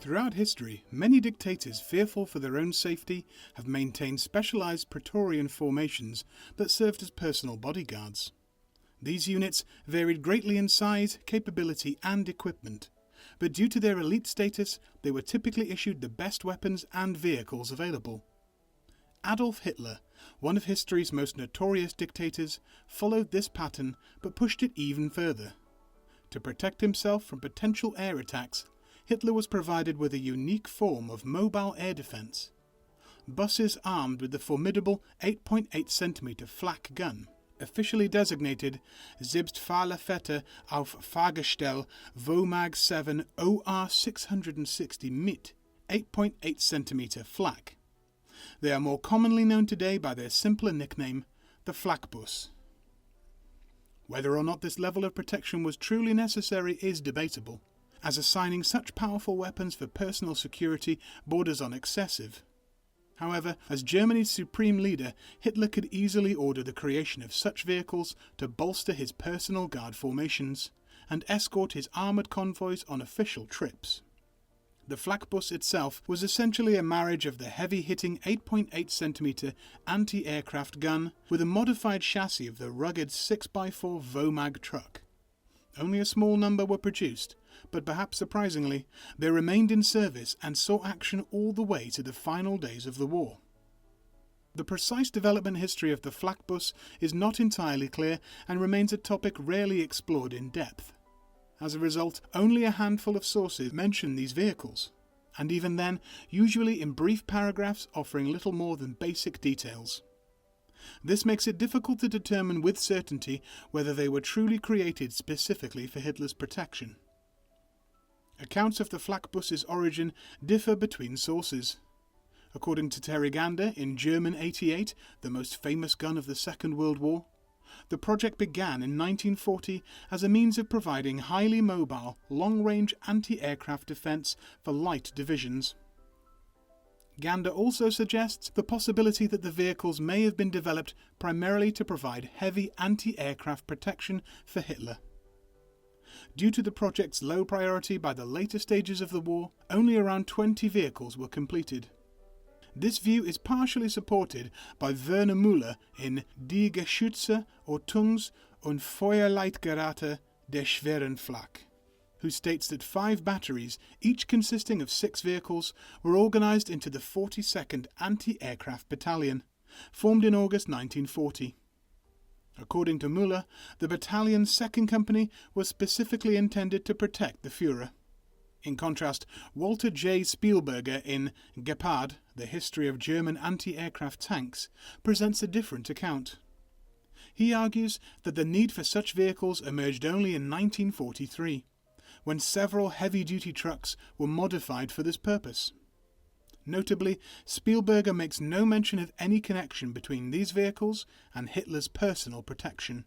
Throughout history, many dictators fearful for their own safety have maintained specialized Praetorian formations that served as personal bodyguards. These units varied greatly in size, capability and equipment, but due to their elite status, they were typically issued the best weapons and vehicles available. Adolf Hitler, one of history's most notorious dictators, followed this pattern but pushed it even further. To protect himself from potential air attacks, Hitler was provided with a unique form of mobile air defense. Buses armed with the formidable 8.8 cm FlaK gun, officially designated Selbstfahrlafette auf Fahrgestell VOMAG 7 OR 660 mit 8.8 cm FlaK. They are more commonly known today by their simpler nickname, the Flakbus. Whether or not this level of protection was truly necessary is debatable, as assigning such powerful weapons for personal security borders on excessive. However, as Germany's supreme leader, Hitler could easily order the creation of such vehicles to bolster his personal guard formations and escort his armoured convoys on official trips. The Flakbus itself was essentially a marriage of the heavy-hitting 8.8 cm anti-aircraft gun with a modified chassis of the rugged 6x4 VOMAG truck. Only a small number were produced, but perhaps surprisingly, they remained in service and saw action all the way to the final days of the war. The precise development history of the Flakbus is not entirely clear and remains a topic rarely explored in depth. As a result, only a handful of sources mention these vehicles, and even then, usually in brief paragraphs offering little more than basic details. This makes it difficult to determine with certainty whether they were truly created specifically for Hitler's protection. Accounts of the Flakbus's origin differ between sources. According to Terry Gander, in German 88, the most famous gun of the Second World War, the project began in 1940 as a means of providing highly mobile, long-range anti-aircraft defence for light divisions. Gander also suggests the possibility that the vehicles may have been developed primarily to provide heavy anti-aircraft protection for Hitler. Due to the project's low priority by the later stages of the war, only around 20 vehicles were completed. This view is partially supported by Werner Müller in Die Geschütze, Ortungs- und Feuerleitgeräte der schweren FlaK, who states that 5 batteries, each consisting of 6 vehicles, were organised into the 42nd Anti-Aircraft Battalion, formed in August 1940. According to Müller, the battalion's 2nd Company was specifically intended to protect the Führer. In contrast, Walter J. Spielberger in Gepard, The History of German Anti-Aircraft Tanks, presents a different account. He argues that the need for such vehicles emerged only in 1943, when several heavy-duty trucks were modified for this purpose. Notably, Spielberger makes no mention of any connection between these vehicles and Hitler's personal protection.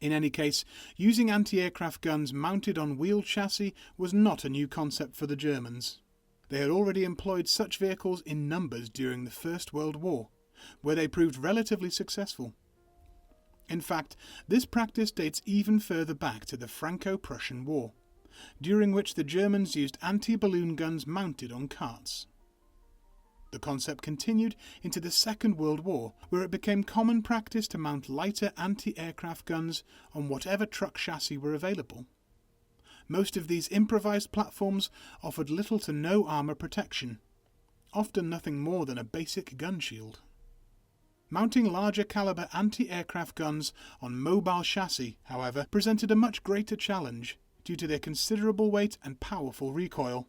In any case, using anti-aircraft guns mounted on wheeled chassis was not a new concept for the Germans. They had already employed such vehicles in numbers during the First World War, where they proved relatively successful. In fact, this practice dates even further back to the Franco-Prussian War, during which the Germans used anti-balloon guns mounted on carts. The concept continued into the Second World War, where it became common practice to mount lighter anti-aircraft guns on whatever truck chassis were available. Most of these improvised platforms offered little to no armour protection, often nothing more than a basic gun shield. Mounting larger caliber anti-aircraft guns on mobile chassis, however, presented a much greater challenge due to their considerable weight and powerful recoil.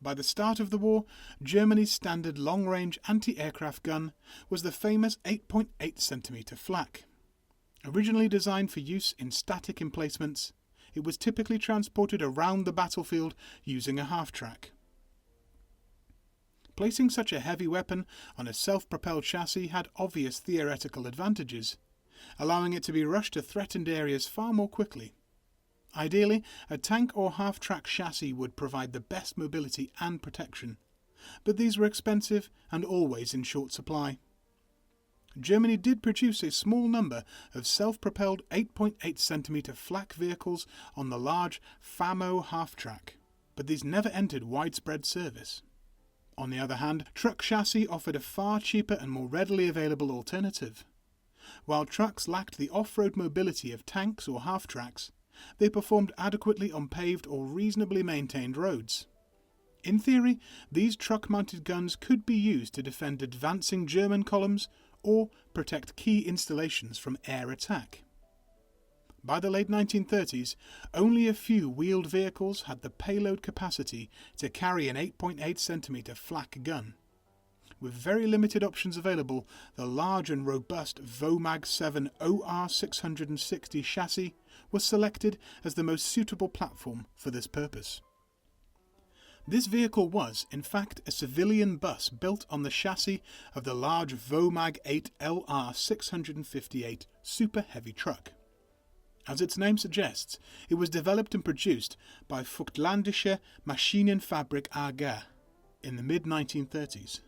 By the start of the war, Germany's standard long-range anti-aircraft gun was the famous 8.8 cm FlaK. Originally designed for use in static emplacements, it was typically transported around the battlefield using a half-track. Placing such a heavy weapon on a self-propelled chassis had obvious theoretical advantages, allowing it to be rushed to threatened areas far more quickly. Ideally, a tank or half-track chassis would provide the best mobility and protection, but these were expensive and always in short supply. Germany did produce a small number of self-propelled 8.8 cm FlaK vehicles on the large FAMO half-track, but these never entered widespread service. On the other hand, truck chassis offered a far cheaper and more readily available alternative. While trucks lacked the off-road mobility of tanks or half-tracks, they performed adequately on paved or reasonably maintained roads. In theory, these truck-mounted guns could be used to defend advancing German columns or protect key installations from air attack. By the late 1930s, only a few wheeled vehicles had the payload capacity to carry an 8.8 cm FlaK gun. With very limited options available, the large and robust VOMAG 7 OR660 chassis was selected as the most suitable platform for this purpose. This vehicle was, in fact, a civilian bus built on the chassis of the large VOMAG 8 LR658 super heavy truck. As its name suggests, it was developed and produced by Vogtländische Maschinenfabrik AG in the mid-1930s.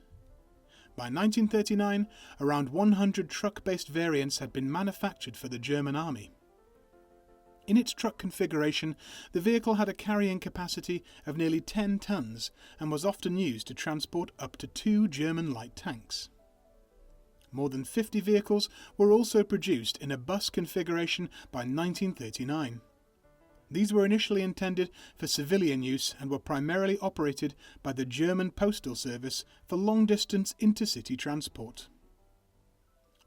By 1939, around 100 truck-based variants had been manufactured for the German army. In its truck configuration, the vehicle had a carrying capacity of nearly 10 tons and was often used to transport up to 2 German light tanks. More than 50 vehicles were also produced in a bus configuration by 1939. These were initially intended for civilian use and were primarily operated by the German Postal Service for long-distance intercity transport.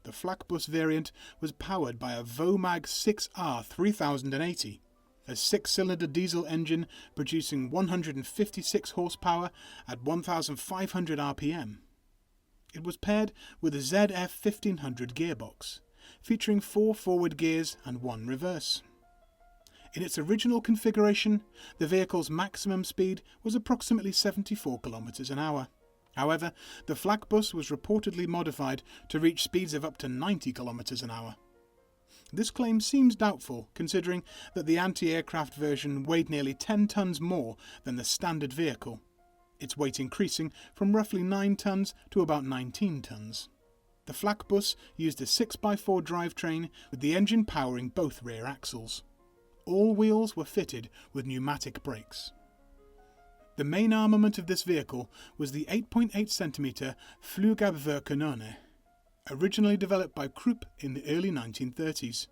The Flakbus variant was powered by a VOMAG 6R 3080, a 6-cylinder diesel engine producing 156 horsepower at 1,500 rpm. It was paired with a ZF 1500 gearbox, featuring 4 forward gears and 1 reverse. In its original configuration, the vehicle's maximum speed was approximately 74 km an hour. However, the Flakbus was reportedly modified to reach speeds of up to 90 km an hour. This claim seems doubtful, considering that the anti-aircraft version weighed nearly 10 tons more than the standard vehicle, its weight increasing from roughly 9 tons to about 19 tons. The Flakbus used a 6x4 drivetrain with the engine powering both rear axles. All wheels were fitted with pneumatic brakes. The main armament of this vehicle was the 8.8 cm Flugabwehrkanone, originally developed by Krupp in the early 1930s.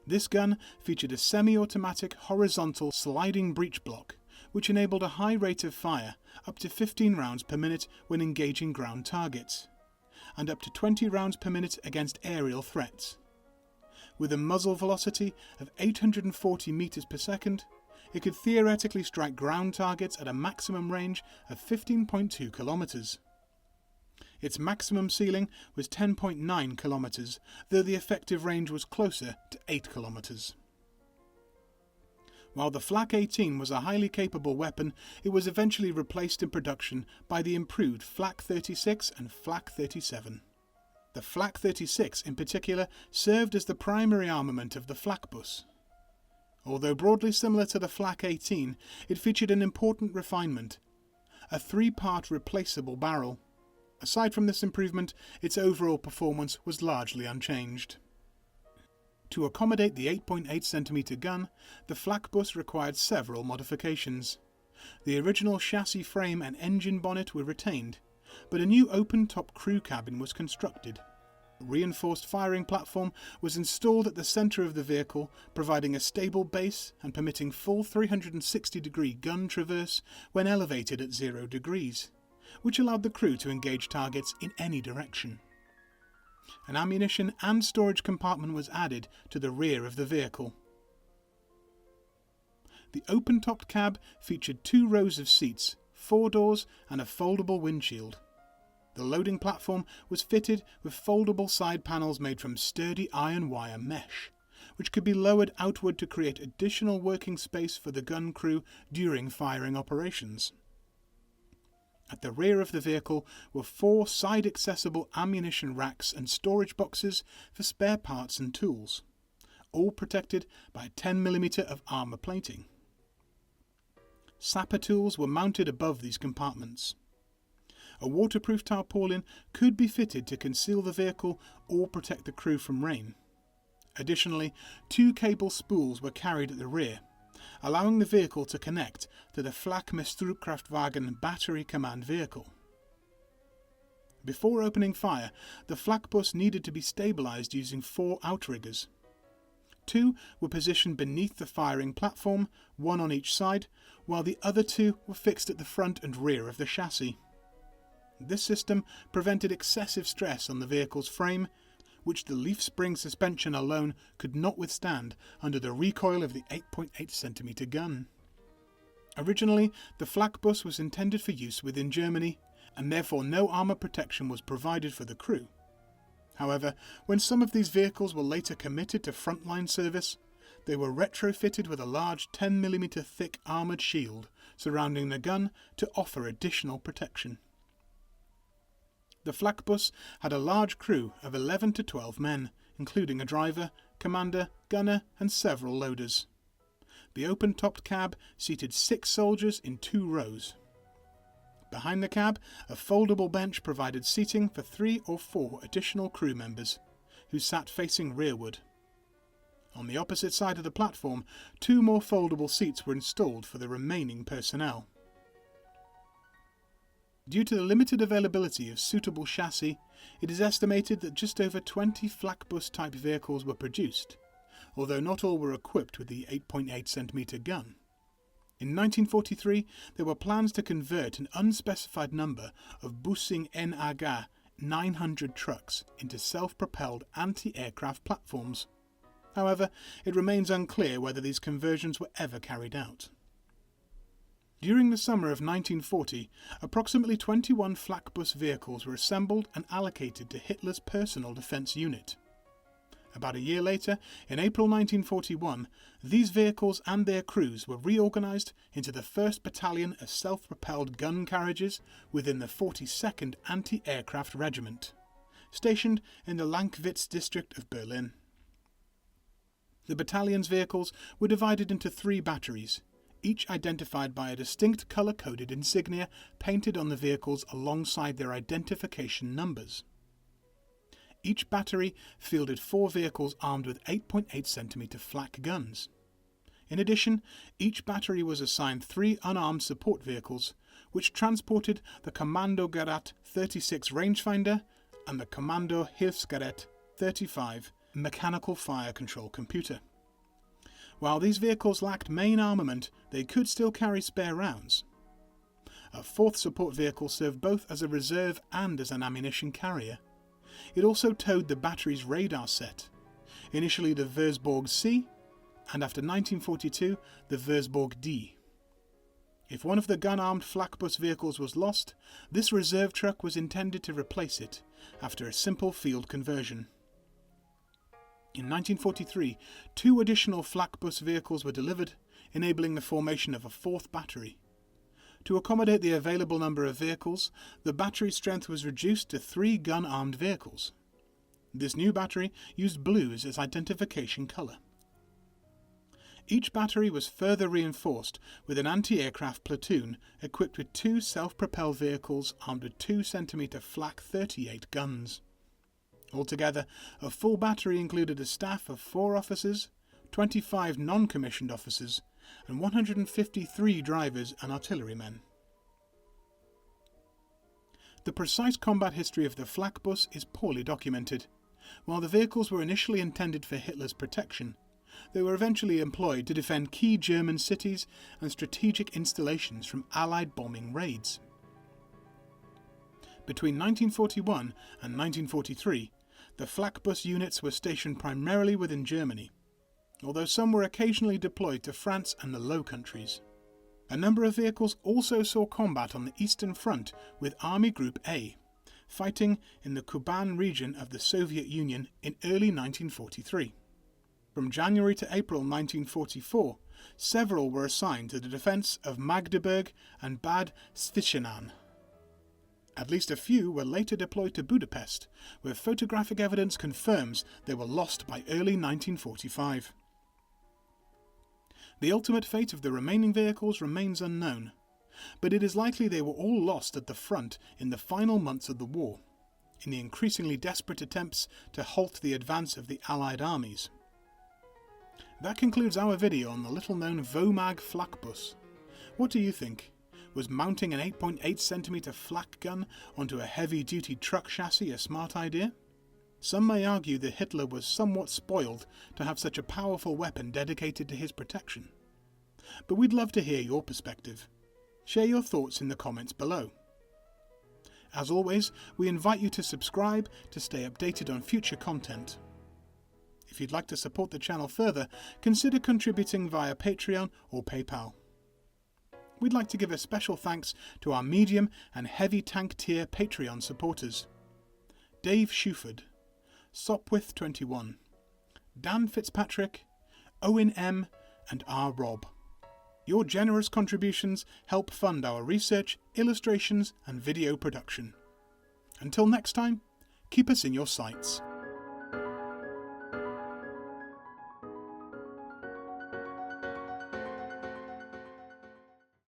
This gun featured a semi-automatic horizontal sliding breech block, which enabled a high rate of fire, up to 15 rounds per minute when engaging ground targets, and up to 20 rounds per minute against aerial threats. With a muzzle velocity of 840 meters per second, it could theoretically strike ground targets at a maximum range of 15.2 kilometers. Its maximum ceiling was 10.9 kilometers, though the effective range was closer to 8 kilometers. While the FlaK 18 was a highly capable weapon, it was eventually replaced in production by the improved FlaK 36 and FlaK 37. The FlaK 36 in particular served as the primary armament of the Flakbus. Although broadly similar to the FlaK 18, it featured an important refinement: a 3-part replaceable barrel. Aside from this improvement, its overall performance was largely unchanged. To accommodate the 8.8 cm gun, the Flakbus required several modifications. The original chassis frame and engine bonnet were retained, but a new open-top crew cabin was constructed. A reinforced firing platform was installed at the centre of the vehicle, providing a stable base and permitting full 360-degree gun traverse when elevated at 0 degrees, which allowed the crew to engage targets in any direction. An ammunition and storage compartment was added to the rear of the vehicle. The open-topped cab featured 2 rows of seats, 4 doors and a foldable windshield. The loading platform was fitted with foldable side panels made from sturdy iron wire mesh, which could be lowered outward to create additional working space for the gun crew during firing operations. At the rear of the vehicle were 4 side-accessible ammunition racks and storage boxes for spare parts and tools, all protected by 10mm of armour plating. Sapper tools were mounted above these compartments. A waterproof tarpaulin could be fitted to conceal the vehicle or protect the crew from rain. Additionally, 2 cable spools were carried at the rear, allowing the vehicle to connect to the FlaK Mestrupkraftwagen battery command vehicle. Before opening fire, the Flakbus needed to be stabilised using 4 outriggers. 2 were positioned beneath the firing platform, 1 on each side, while the other 2 were fixed at the front and rear of the chassis. This system prevented excessive stress on the vehicle's frame, which the leaf spring suspension alone could not withstand under the recoil of the 8.8 cm gun. Originally, the Flakbus was intended for use within Germany, and therefore no armour protection was provided for the crew. However, when some of these vehicles were later committed to frontline service, they were retrofitted with a large 10mm thick armoured shield surrounding the gun to offer additional protection. The Flakbus had a large crew of 11 to 12 men, including a driver, commander, gunner and several loaders. The open-topped cab seated 6 soldiers in 2 rows. Behind the cab, a foldable bench provided seating for 3 or 4 additional crew members, who sat facing rearward. On the opposite side of the platform, 2 more foldable seats were installed for the remaining personnel. Due to the limited availability of suitable chassis, it is estimated that just over 20 Flakbus-type vehicles were produced, although not all were equipped with the 8.8 cm gun. In 1943, there were plans to convert an unspecified number of Bussing NAG 900 trucks into self-propelled anti-aircraft platforms. However, it remains unclear whether these conversions were ever carried out. During the summer of 1940, approximately 21 Flakbus vehicles were assembled and allocated to Hitler's personal defence unit. About a year later, in April 1941, these vehicles and their crews were reorganised into the 1st Battalion of Self-Propelled Gun Carriages within the 42nd Anti-Aircraft Regiment, stationed in the Lankwitz district of Berlin. The battalion's vehicles were divided into 3 batteries, each identified by a distinct colour-coded insignia painted on the vehicles alongside their identification numbers. Each battery fielded 4 vehicles armed with 8.8 cm FlaK guns. In addition, each battery was assigned 3 unarmed support vehicles, which transported the Kommandogerät 36 rangefinder and the Kommando Hilfsgerät 35 mechanical fire control computer. While these vehicles lacked main armament, they could still carry spare rounds. A 4th support vehicle served both as a reserve and as an ammunition carrier. It also towed the battery's radar set, initially the Wurzburg C, and after 1942, the Wurzburg D. If one of the gun-armed Flakbus vehicles was lost, this reserve truck was intended to replace it, after a simple field conversion. In 1943, 2 additional Flakbus vehicles were delivered, enabling the formation of a 4th battery. To accommodate the available number of vehicles, the battery strength was reduced to 3 gun-armed vehicles. This new battery used blue as its identification colour. Each battery was further reinforced with an anti-aircraft platoon equipped with 2 self-propelled vehicles armed with 2 cm FlaK 38 guns. Altogether, a full battery included a staff of 4 officers, 25 non-commissioned officers, and 153 drivers and artillerymen. The precise combat history of the Flakbus is poorly documented. While the vehicles were initially intended for Hitler's protection, they were eventually employed to defend key German cities and strategic installations from Allied bombing raids. Between 1941 and 1943, the Flakbus units were stationed primarily within Germany, although some were occasionally deployed to France and the Low Countries. A number of vehicles also saw combat on the Eastern Front with Army Group A, fighting in the Kuban region of the Soviet Union in early 1943. From January to April 1944, several were assigned to the defence of Magdeburg and Bad Zwischenahn. At least a few were later deployed to Budapest, where photographic evidence confirms they were lost by early 1945. The ultimate fate of the remaining vehicles remains unknown, but it is likely they were all lost at the front in the final months of the war, in the increasingly desperate attempts to halt the advance of the Allied armies. That concludes our video on the little-known VOMAG Flakbus. What do you think? Was mounting an 8.8cm flak gun onto a heavy-duty truck chassis a smart idea? Some may argue that Hitler was somewhat spoiled to have such a powerful weapon dedicated to his protection. But we'd love to hear your perspective. Share your thoughts in the comments below. As always, we invite you to subscribe to stay updated on future content. If you'd like to support the channel further, consider contributing via Patreon or PayPal. We'd like to give a special thanks to our medium and heavy tank tier Patreon supporters: Dave Shuford, Sopwith21, Dan Fitzpatrick, Owen M, and R. Rob. Your generous contributions help fund our research, illustrations, and video production. Until next time, keep us in your sights.